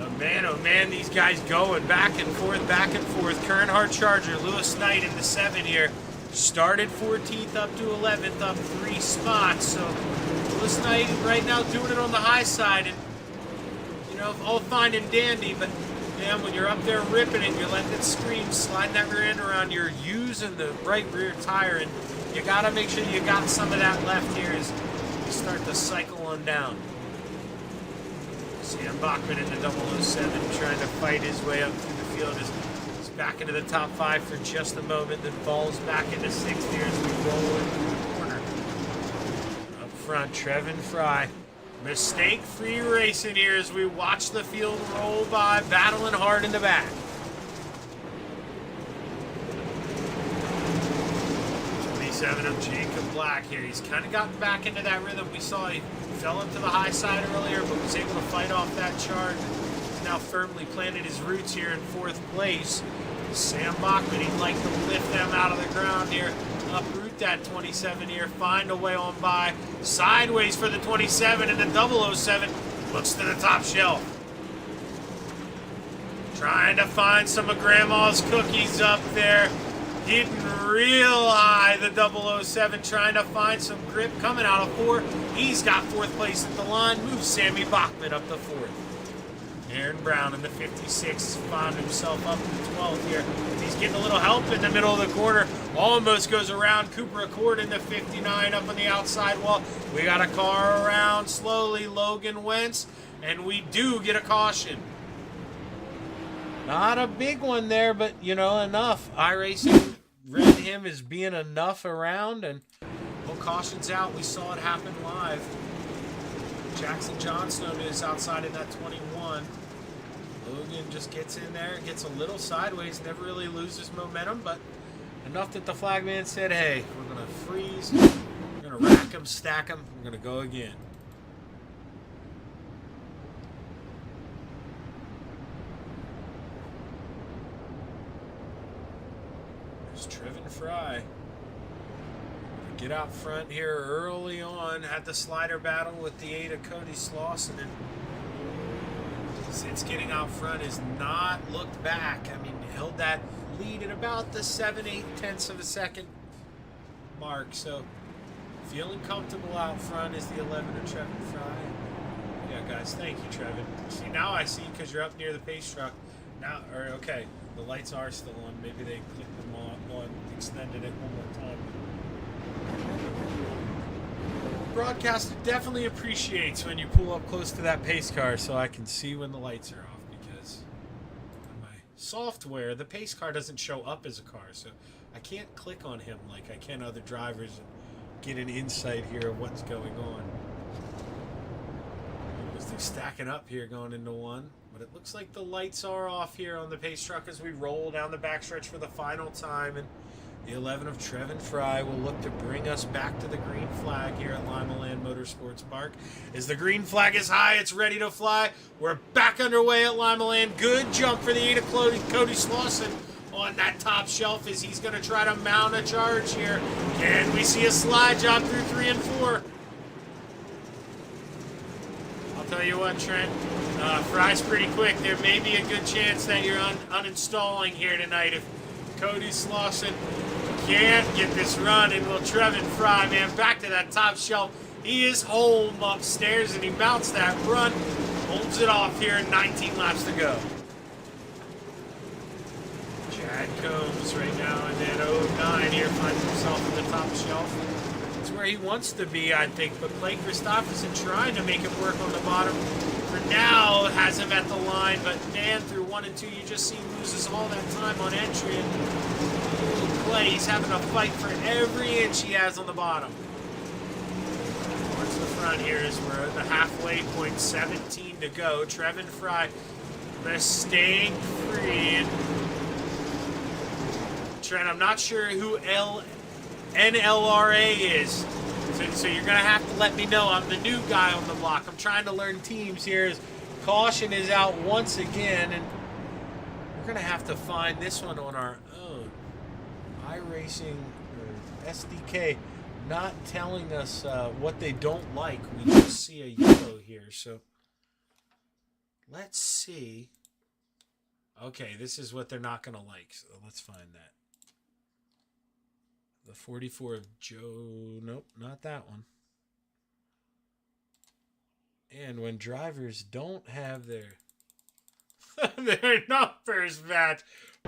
Oh man, these guys going back and forth, back and forth. Kern Hart Charger, Lewis Knight in the 7 here. Started 14th up to 11th, up 3 spots. So Lewis Knight right now doing it on the high side, and you know, all fine and dandy, but man, when you're up there ripping it, you're letting it scream, sliding that rear end around, you're using the right rear tire, and you gotta make sure you got some of that left here as you start to cycle on down. Sam Bachman in the 007 trying to fight his way up through the field as he's back into the top 5 for just a moment, then falls back into 6th here as we roll into the corner. Up front, Trevin Fry. Mistake-free racing here as we watch the field roll by, battling hard in the back. 27 of Jacob Black here. He's kind of gotten back into that rhythm. We saw he fell into the high side earlier, but was able to fight off that charge. He's now firmly planted his roots here in 4th place. Sam Bachman, he'd like to lift them out of the ground here. Uproot that 27 here, find a way on by. Sideways for the 27, and the 007 looks to the top shelf. Trying to find some of Grandma's cookies up there. Hitting real high, the 007 trying to find some grip. Coming out of 4, he's got 4th place at the line. Moves Sammy Bachman up to 4th. Aaron Brown in the 56 found himself up in the 12th here. He's getting a little help in the middle of the corner. Almost goes around Cooper Accord in the 59 up on the outside wall. We got a car around slowly, Logan Wentz, and we do get a caution. Not a big one there, but, you know, enough. iRacing read him as being enough around, and well, caution's out. We saw it happen live. Jackson Johnstone is outside in that 21. Logan just gets in there, gets a little sideways, never really loses momentum, but enough that the flagman said, hey, we're going to freeze, we're going to rack them, stack them, we're going to go again. There's Trevin Fry. Get out front here early on. Had the slider battle with the 8 of Cody Slauson, and since getting out front has not looked back. I mean, held that lead at about the 7/8 of a second mark. So feeling comfortable out front is the 11 of Trevin Fry. Yeah, guys, thank you, Trevin. See, now I see because you're up near the pace truck. Now, or okay. the lights are still on. Maybe they clicked them on, extended it one more time. Broadcaster definitely appreciates when you pull up close to that pace car so I can see when the lights are off, because on my software, the pace car doesn't show up as a car, so I can't click on him like I can other drivers and get an insight here of what's going on. They're stacking up here going into one, but it looks like the lights are off here on the pace truck as we roll down the backstretch for the final time, and the 11 of Trevin Fry will look to bring us back to the green flag here at Lima Land Motorsports Park. As the green flag is high, it's ready to fly. We're back underway at Lima Land. Good jump for the 8 of Cody Slauson on that top shelf as he's going to try to mount a charge here. And we see a slide job through 3 and 4. I'll tell you what, Trent. Fry's pretty quick. There may be a good chance that you're uninstalling here tonight if Cody Slauson can't get this run, and will Trevin Fry, man, back to that top shelf. He is home upstairs, and he mounts that run, holds it off here, 19 laps to go. Chad Combs right now in that 09 here finds himself in the top shelf. It's where he wants to be, I think, but Blake Christopherson trying to make it work on the bottom. For now, has him at the line, but man, through 1 and 2, you just see he loses all that time on entry. And play, he's having a fight for every inch he has on the bottom. Towards the front here is we're at the halfway point, 17 to go. Trevin Fry staying free. And Trent, I'm not sure who NLRA is. So you're going to have to let me know. I'm the new guy on the block. I'm trying to learn teams here. As caution is out once again, and we're going to have to find this one on our own. iRacing or SDK not telling us what they don't like. We just see a yellow here. So let's see. Okay, this is what they're not going to like. So let's find that. The 44 of Joe. Nope, not that one. And when drivers don't have their numbers match,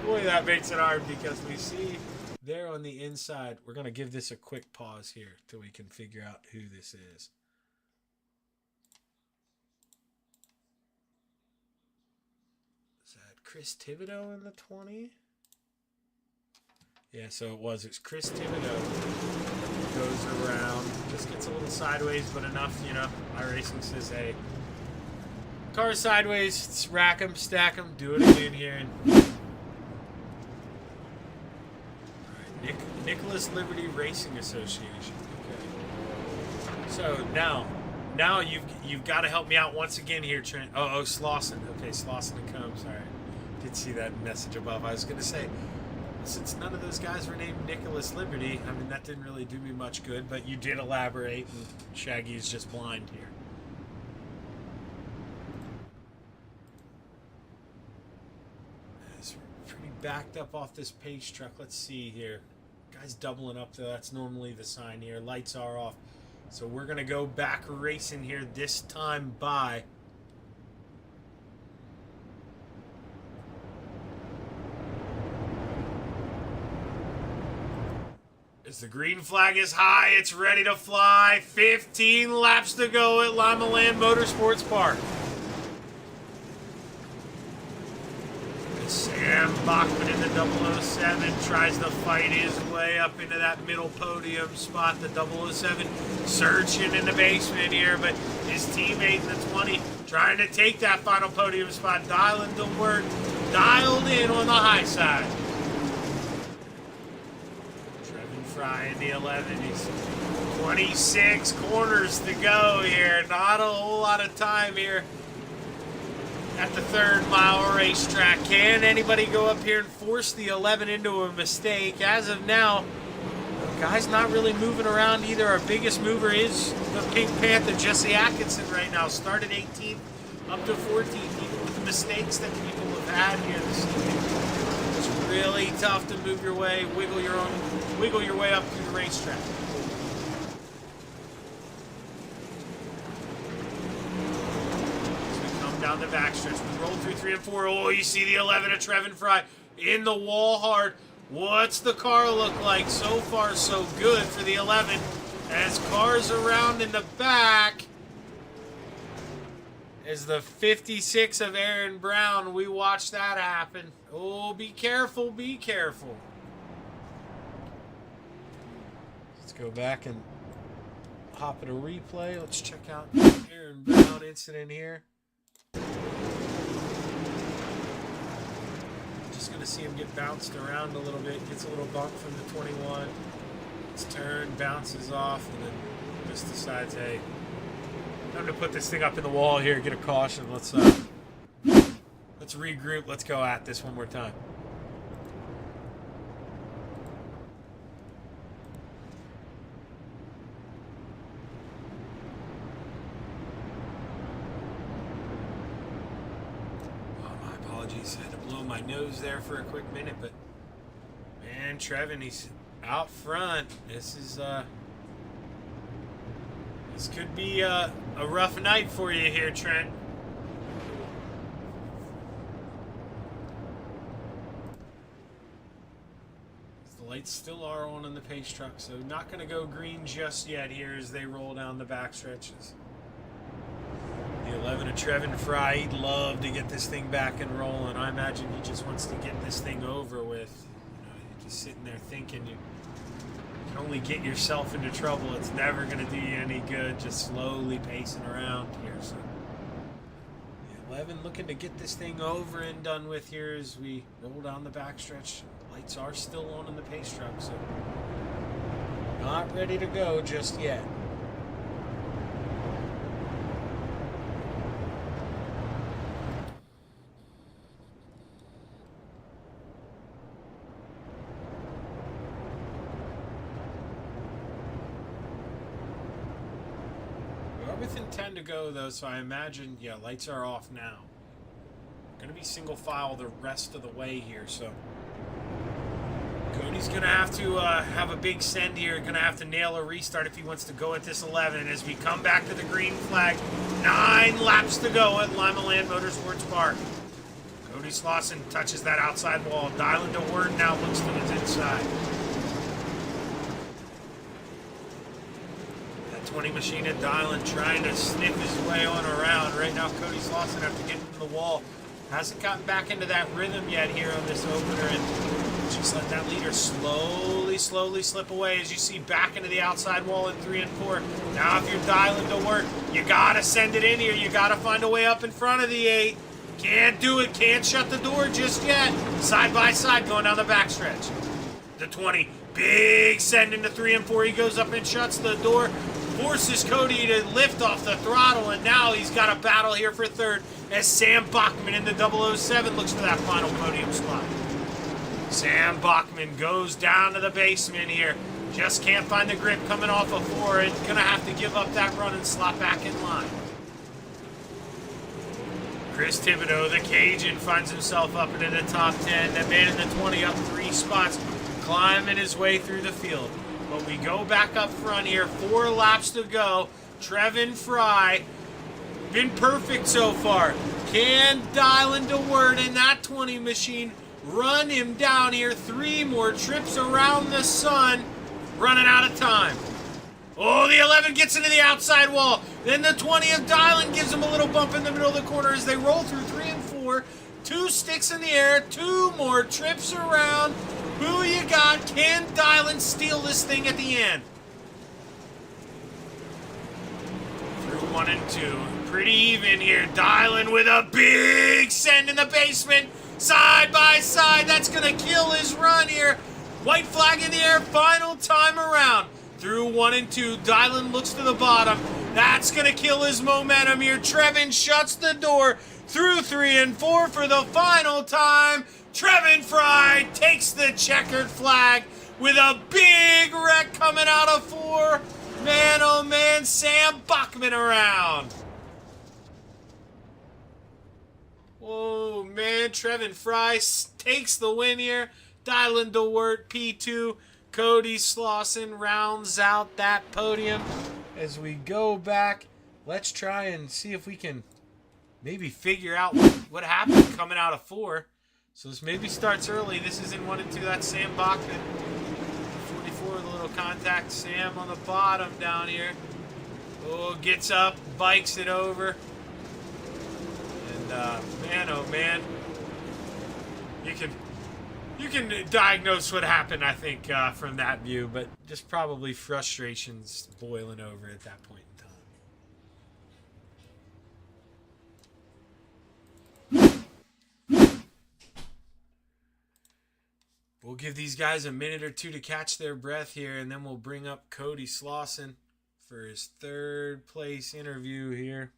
boy, that makes it hard because we see there on the inside. We're going to give this a quick pause here till we can figure out who this is. Is that Chris Thibodeau in the 20? Yeah, so it was. It's Chris Thibodeau. Goes around, just gets a little sideways, but enough, you know. iRacing says, hey, car sideways, rack them, stack them, do it again here. And all right, Nicholas Liberty Racing Association. Okay. So now you've got to help me out once again here, Trent. Oh, Slauson. Okay, Slauson and Combs. All right. Did see that message above. I was going to say, since none of those guys were named Nicholas Liberty, I mean, that didn't really do me much good, but you did elaborate, and Shaggy is just blind here. It's pretty backed up off this pace truck. Let's see here. Guy's doubling up, though. That's normally the sign here. Lights are off. So we're going to go back racing here, this time by as the green flag is high, it's ready to fly. 15 laps to go at Lima Land Motorsports Park. Sam Bachman in the 007 tries to fight his way up into that middle podium spot. The 007 searching in the basement here, but his teammate in the 20 trying to take that final podium spot, dialed in on the high side. Fry in the 11. He's 26 corners to go here. Not a whole lot of time here at the 3rd mile racetrack. Can anybody go up here and force the 11 into a mistake? As of now, the guy's not really moving around either. Our biggest mover is the Pink Panther, Jesse Atkinson, right now. Started 18th up to 14th, even with the mistakes that people have had here this evening. It's really tough to move your way, wiggle your way up through the racetrack. As we come down the backstretch, we roll through 3 and 4. Oh, you see the 11 of Trevin Fry in the wall hard. What's the car look like? So far, so good for the 11. As cars around in the back. As the 56 of Aaron Brown, we watch that happen. Oh, be careful, be careful. Let's go back and hop at a replay. Let's check out Aaron Brown incident here. Just going to see him get bounced around a little bit. Gets a little bump from the 21. It's turned, bounces off, and then just decides, hey, time to put this thing up in the wall here. Get a caution. Let's regroup. Let's go at this one more time. Apologies, I had to blow my nose there for a quick minute, but man, Trevin, he's out front. This could be a rough night for you here, Trent. The lights still are on the pace truck, so not going to go green just yet here as they roll down the back stretches. The 11 of Trevin Fry, he'd love to get this thing back and rolling. I imagine he just wants to get this thing over with. You know, you're just sitting there thinking you can only get yourself into trouble. It's never going to do you any good, just slowly pacing around here. So the 11 looking to get this thing over and done with here as we roll down the backstretch. Lights are still on in the pace truck, so not ready to go just yet. Within 10 to go though, so I imagine, yeah, lights are off now. Gonna be single file the rest of the way here, so Cody's gonna have to have a big send here. Gonna have to nail a restart if he wants to go at this 11 as we come back to the green flag. 9 laps to go at Lima Land Motorsports Park. Cody Slauson touches that outside wall. Dylan DeWord now looks to his inside. 20 machine at Dylan trying to sniff his way on around. Right now, Cody Slauson have to get into the wall. Hasn't gotten back into that rhythm yet here on this opener, and just let that leader slowly slip away as you see back into the outside wall in 3 and 4. Now, if you're Dylan to work, you gotta send it in here. You gotta find a way up in front of the 8. Can't do it. Can't shut the door just yet. Side by side going down the backstretch. The 20. Big send into 3 and 4. He goes up and shuts the door. Forces Cody to lift off the throttle, and now he's got a battle here for third as Sam Bachman in the 007 looks for that final podium spot. Sam Bachman goes down to the basement here. Just can't find the grip coming off of 4 and gonna have to give up that run and slot back in line. Chris Thibodeau, the Cajun, finds himself up into the top 10. That man in the 20 up 3 spots, climbing his way through the field. But we go back up front here. 4 laps to go. Trevin Fry, been perfect so far. Can Dylan DeWord in that 20 machine run him down here? 3 more trips around the sun. Running out of time. Oh, the 11 gets into the outside wall. Then the 20 of Dylan gives him a little bump in the middle of the corner as they roll through 3 and 4. 2 sticks in the air. 2 more trips around. Who you got? Can Dylan steal this thing at the end? Through 1 and 2. Pretty even here. Dylan with a big send in the basement. Side by side. That's going to kill his run here. White flag in the air. Final time around. Through 1 and 2. Dylan looks to the bottom. That's going to kill his momentum here. Trevin shuts the door. Through 3 and 4 for the final time. Trevin Fry takes the checkered flag with a big wreck coming out of 4. Man, oh man, Sam Bachman around. Whoa, man, Trevin Fry takes the win here. Dylan DeWert, P2. Cody Slauson rounds out that podium. As we go back, let's try and see if we can maybe figure out what happened coming out of 4. So this maybe starts early. This is in 1 and 2. That's Sam Bachman. 44 with a little contact. Sam on the bottom down here. Oh, gets up, bikes it over. And man, oh man. You can diagnose what happened, I think, from that view, but just probably frustrations boiling over at that point in time. We'll give these guys a minute or two to catch their breath here, and then we'll bring up Cody Slauson for his 3rd place interview here.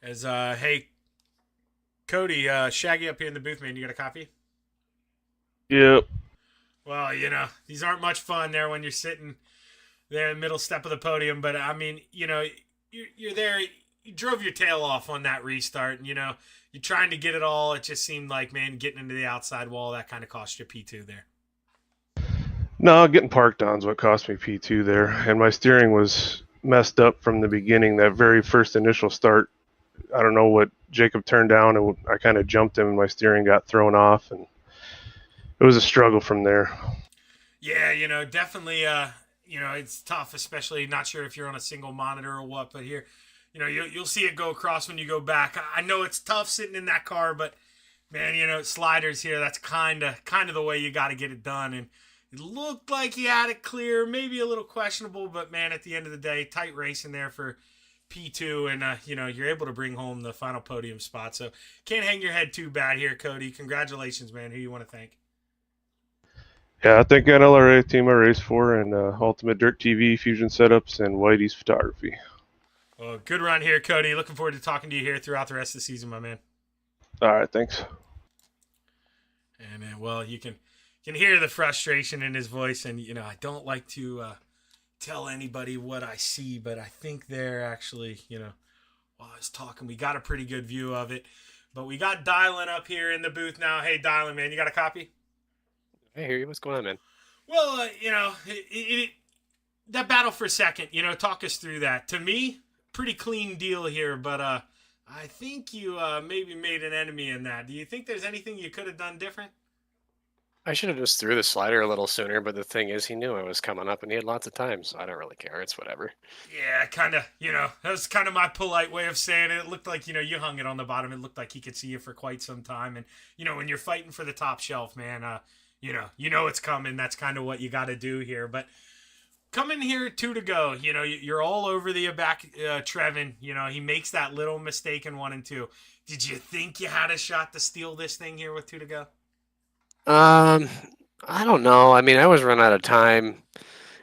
As, hey, Cody, Shaggy up here in the booth, man. You got a copy? Yep. Well, these aren't much fun there when you're sitting there in the middle step of the podium. But, I mean, you're there. You drove your tail off on that restart. And, you're trying to get it all. It just seemed like, man, getting into the outside wall, that kind of cost you P2 there. No, getting parked on is what cost me P2 there. And my steering was messed up from the beginning. That very first initial start, I don't know what Jacob turned down, and I kind of jumped him, and my steering got thrown off, and it was a struggle from there. Yeah, definitely, it's tough, especially not sure if you're on a single monitor or what, but here, you'll see it go across when you go back. I know it's tough sitting in that car, but, man, sliders here, that's kind of the way you got to get it done, and it looked like he had it clear, maybe a little questionable, but, man, at the end of the day, tight racing there for P2, and you're able to bring home the final podium spot. So can't hang your head too bad here, Cody. Congratulations, man. Who you want to thank? Yeah, I thank NLRA team I race for, and Ultimate Dirt TV, Fusion Setups, and Whitey's Photography. Well, good run here, Cody. Looking forward to talking to you here throughout the rest of the season, my man. All right, thanks. And well, you can hear the frustration in his voice, and I don't like to tell anybody what I see, but I think they're actually, while I was talking, we got a pretty good view of it. But we got Dylan up here in the booth now. Hey, Dylan, man, you got a copy? I hear you. What's going on, man? Well, that battle for second, talk us through that. To me, pretty clean deal here, but I think you maybe made an enemy in that. Do you think there's anything you could have done different? I should have just threw the slider a little sooner, but the thing is, he knew I was coming up, and he had lots of time, so I don't really care. It's whatever. Yeah, kind of, that was kind of my polite way of saying it. It looked like, you hung it on the bottom. It looked like he could see you for quite some time. And, when you're fighting for the top shelf, man, it's coming. That's kind of what you got to do here. But coming here 2 to go, you're all over the back, Trevin. He makes that little mistake in 1 and 2. Did you think you had a shot to steal this thing here with 2 to go? I don't know. I mean, I was run out of time,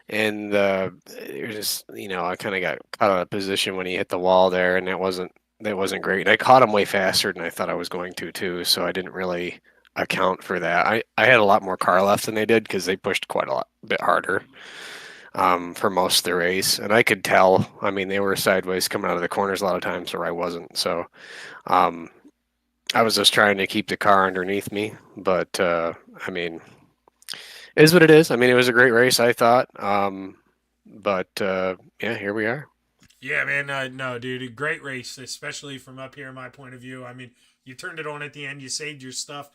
and it was just, I kind of got caught out of position when he hit the wall there, and that wasn't great. And I caught him way faster than I thought I was going to too, so I didn't really account for that. I had a lot more car left than they did because they pushed quite a bit harder for most of the race, and I could tell. I mean, they were sideways coming out of the corners a lot of times, or I wasn't. So I was just trying to keep the car underneath me, but I mean, it is what it is. I mean, it was a great race, I thought. But yeah, here we are. Yeah, man. No, dude, great race, especially from up here, my point of view. I mean, you turned it on at the end. You saved your stuff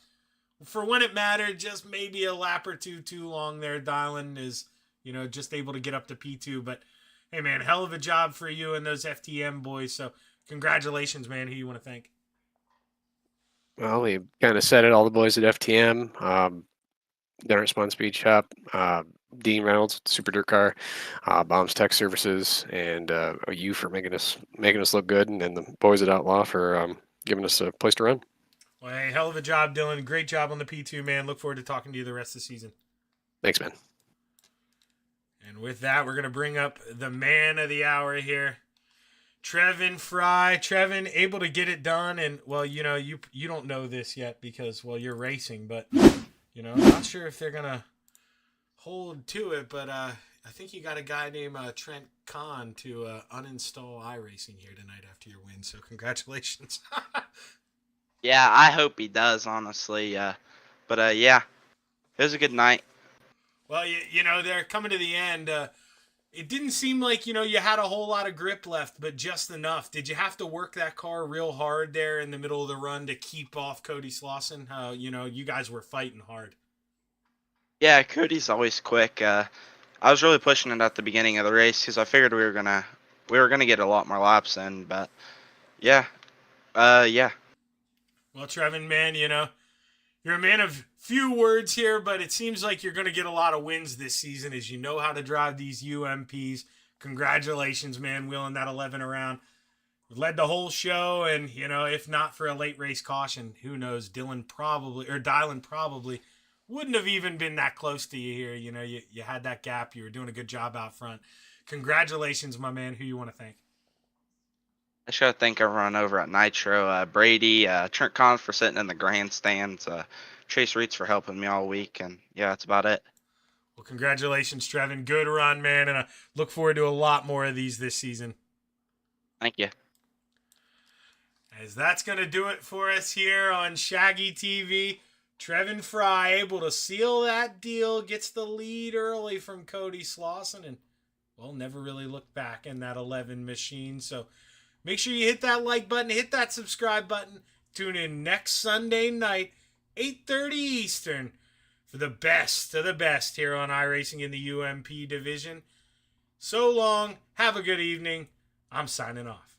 for when it mattered. Just maybe a lap or two too long there. Dylan is, just able to get up to P2. But hey, man, hell of a job for you and those FTM boys. So congratulations, man. Who you want to thank? Well, we kind of said it, all the boys at FTM, Dinner Spawn Speed Shop, Dean Reynolds, Super Dirt Car, Bombs Tech Services, and you for making us look good, and then the boys at Outlaw for giving us a place to run. Well, hey, hell of a job, Dylan. Great job on the P2, man. Look forward to talking to you the rest of the season. Thanks, man. And with that, we're going to bring up the man of the hour here, Trevin Fry. Trevin, able to get it done, and, well, you don't know this yet because, well, you're racing, but, I'm not sure if they're going to hold to it, but I think you got a guy named Trent Kahn to uninstall iRacing here tonight after your win, so congratulations. Yeah, I hope he does, honestly. Yeah, it was a good night. Well, they're coming to the end. It didn't seem like, you had a whole lot of grip left, but just enough. Did you have to work that car real hard there in the middle of the run to keep off Cody Slauson? You guys were fighting hard. Yeah, Cody's always quick. I was really pushing it at the beginning of the race because I figured we were gonna get a lot more laps in. But yeah, yeah. Well, Trevin, man, you're a man of few words here, but it seems like you're going to get a lot of wins this season as you know how to drive these UMPs. Congratulations, man, wheeling that 11 around. Led the whole show, and, if not for a late race caution, who knows, Dylan probably wouldn't have even been that close to you here. You had that gap. You were doing a good job out front. Congratulations, my man. Who you want to thank? I should thank everyone over at Nitro, Brady, Trent Collins for sitting in the grandstands, Chase Reitz for helping me all week, and yeah, that's about it. Well, congratulations, Trevin. Good run, man, and I look forward to a lot more of these this season. Thank you. As that's going to do it for us here on Shaggy TV. Trevin Fry able to seal that deal, gets the lead early from Cody Slauson, and, well, never really looked back in that 11 machine. So make sure you hit that like button, hit that subscribe button. Tune in next Sunday night, 8:30 Eastern, for the best of the best here on iRacing in the UMP division. So long. Have a good evening. I'm signing off.